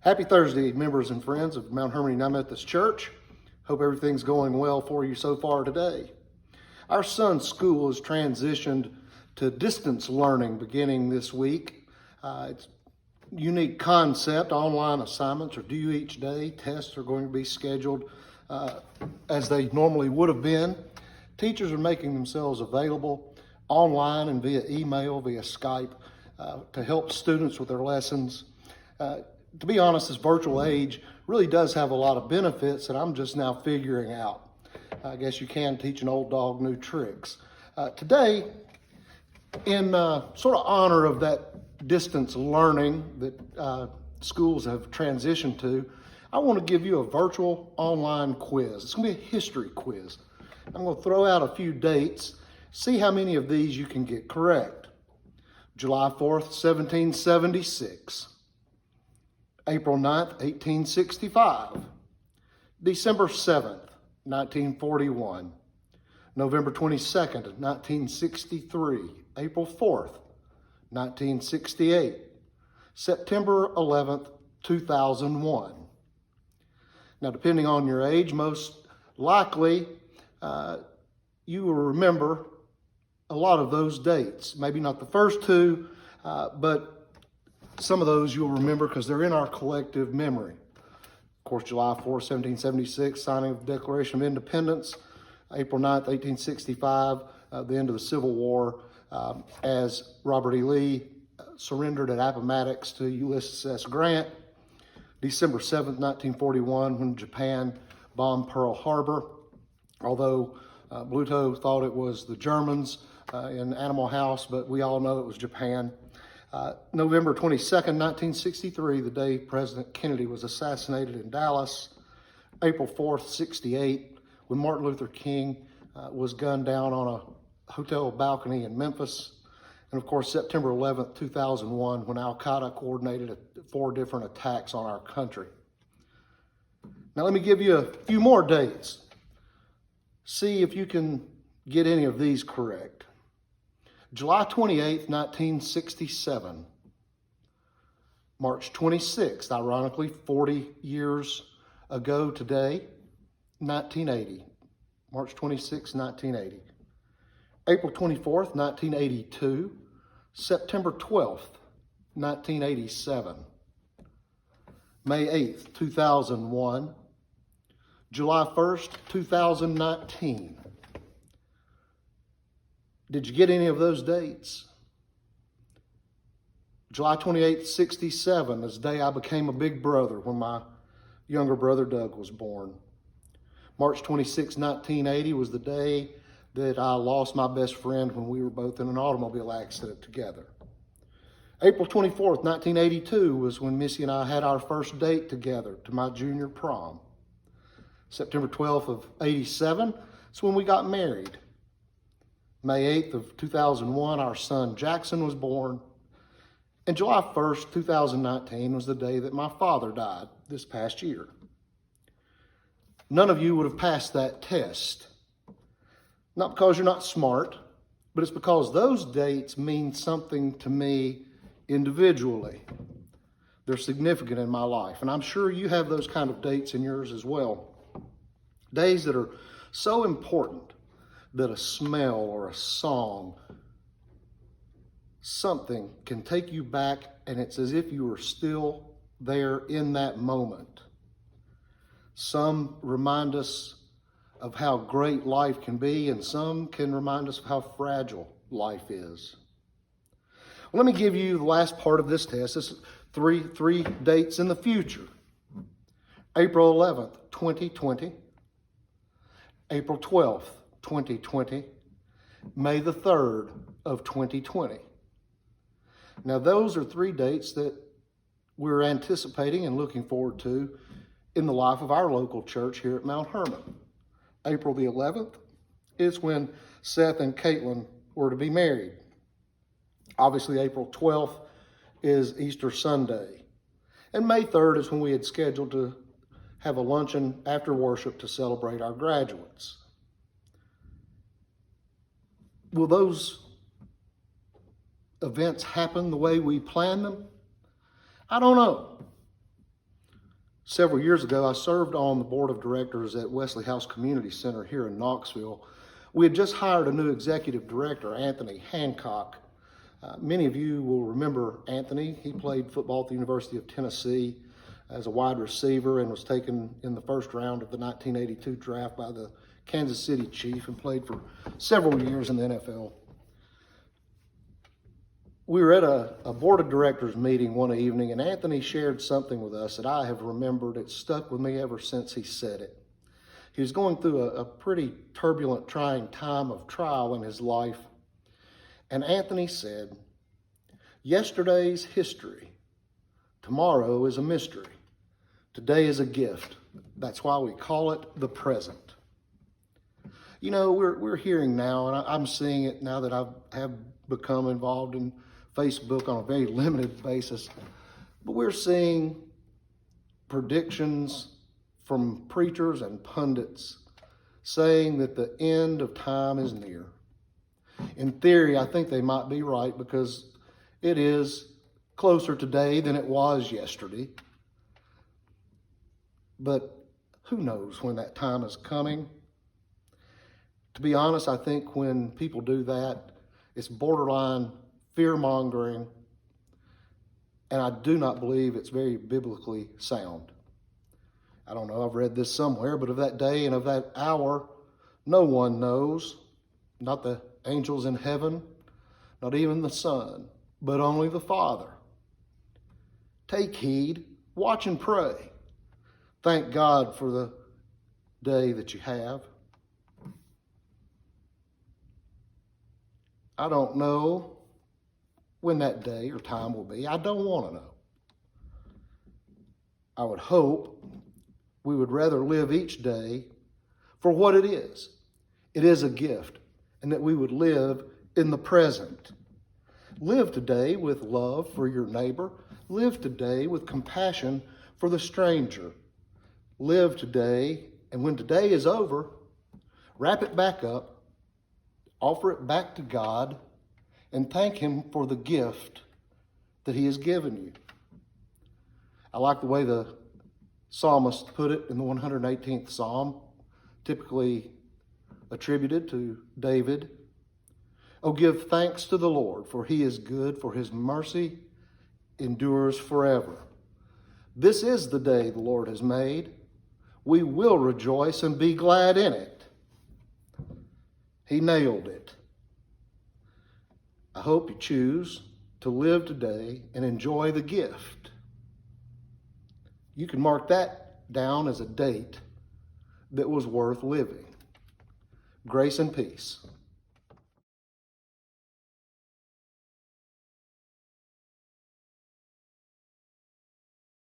Happy Thursday, members and friends of Mount Hermon United Methodist Church. Hope everything's going well for you so far today. Our son's school has transitioned to distance learning beginning this week. It's a unique concept. Online assignments are due each day. Tests are going to be scheduled as they normally would have been. Teachers are making themselves available online and via email, via Skype, to help students with their lessons. To be honest, this virtual age really does have a lot of benefits that I'm just now figuring out. I guess you can teach an old dog new tricks. Today, in sort of honor of that distance learning that schools have transitioned to, I want to give you a virtual online quiz. It's going to be a history quiz. I'm going to throw out a few dates, see how many of these you can get correct. July 4th, 1776. April 9th, 1865. December 7th, 1941. November 22nd, 1963. April 4th, 1968. September 11th, 2001. Now, depending on your age, most likely you will remember a lot of those dates. Maybe not the first two, but some of those you'll remember because they're in our collective memory. Of course, July 4th, 1776, signing of the Declaration of Independence. April 9th, 1865, the end of the Civil War, as Robert E. Lee surrendered at Appomattox to Ulysses S. Grant. December 7th, 1941, when Japan bombed Pearl Harbor. Although Bluto thought it was the Germans in Animal House, but we all know it was Japan. November 22nd, 1963, the day President Kennedy was assassinated in Dallas. April 4th, 68, when Martin Luther King was gunned down on a hotel balcony in Memphis. And of course, September 11th, 2001, when Al-Qaeda coordinated 4 different attacks on our country. Now let me give you a few more dates. See if you can get any of these correct. July 28th, 1967. March 26th, ironically, 40 years ago today, 1980. March 26, 1980. April 24th, 1982. September 12th, 1987. May 8th, 2001. July 1st, 2019. Did you get any of those dates? July 28th, 67 is the day I became a big brother when my younger brother Doug was born. March 26, 1980 was the day that I lost my best friend when we were both in an automobile accident together. April 24th, 1982 was when Missy and I had our first date together to my junior prom. September 12th of 87 is when we got married. May 8th of 2001, our son Jackson was born. And July 1st, 2019 was the day that my father died this past year. None of you would have passed that test. Not because you're not smart, but it's because those dates mean something to me individually. They're significant in my life. And I'm sure you have those kind of dates in yours as well. Days that are so important that a smell or a song, something can take you back, and it's as if you were still there in that moment. Some remind us of how great life can be, and some can remind us of how fragile life is. Well, let me give you the last part of this test. This is three dates in the future. April 11th, 2020. April 12th, 2020, May the 3rd of 2020. Now, those are 3 dates that we're anticipating and looking forward to in the life of our local church here at Mount Hermon. April the 11th is when Seth and Caitlin were to be married. Obviously, April 12th is Easter Sunday. And May 3rd is when we had scheduled to have a luncheon after worship to celebrate our graduates. Will those events happen the way we plan them? I don't know. Several years ago, I served on the board of directors at Wesley House Community Center here in Knoxville. We had just hired a new executive director, Anthony Hancock. Many of you will remember Anthony. He played football at the University of Tennessee as a wide receiver and was taken in the first round of the 1982 draft by the Kansas City Chiefs and played for several years in the NFL. We were at a board of directors meeting one evening, and Anthony shared something with us that I have remembered. It stuck with me ever since he said it. He was going through a pretty turbulent, trying time of trial in his life. And Anthony said, "Yesterday's history. Tomorrow is a mystery. Today is a gift. That's why we call it the present." You know, we're hearing now, and I'm seeing it now that I have become involved in Facebook on a very limited basis, but we're seeing predictions from preachers and pundits saying that the end of time is near. In theory, I think they might be right because it is closer today than it was yesterday. But who knows when that time is coming? To be honest, I think when people do that, it's borderline fear-mongering, and I do not believe it's very biblically sound. I don't know, I've read this somewhere, but of that day and of that hour, no one knows, not the angels in heaven, not even the Son, but only the Father. Take heed, watch and pray. Thank God for the day that you have. I don't know when that day or time will be. I don't want to know. I would hope we would rather live each day for what it is. It is a gift, and that we would live in the present. Live today with love for your neighbor. Live today with compassion for the stranger. Live today, and when today is over, wrap it back up, offer it back to God, and thank Him for the gift that He has given you. I like the way the psalmist put it in the 118th Psalm, typically attributed to David. "Oh, give thanks to the Lord, for He is good, for His mercy endures forever. This is the day the Lord has made. We will rejoice and be glad in it." He nailed it. I hope you choose to live today and enjoy the gift. You can mark that down as a date that was worth living. Grace and peace.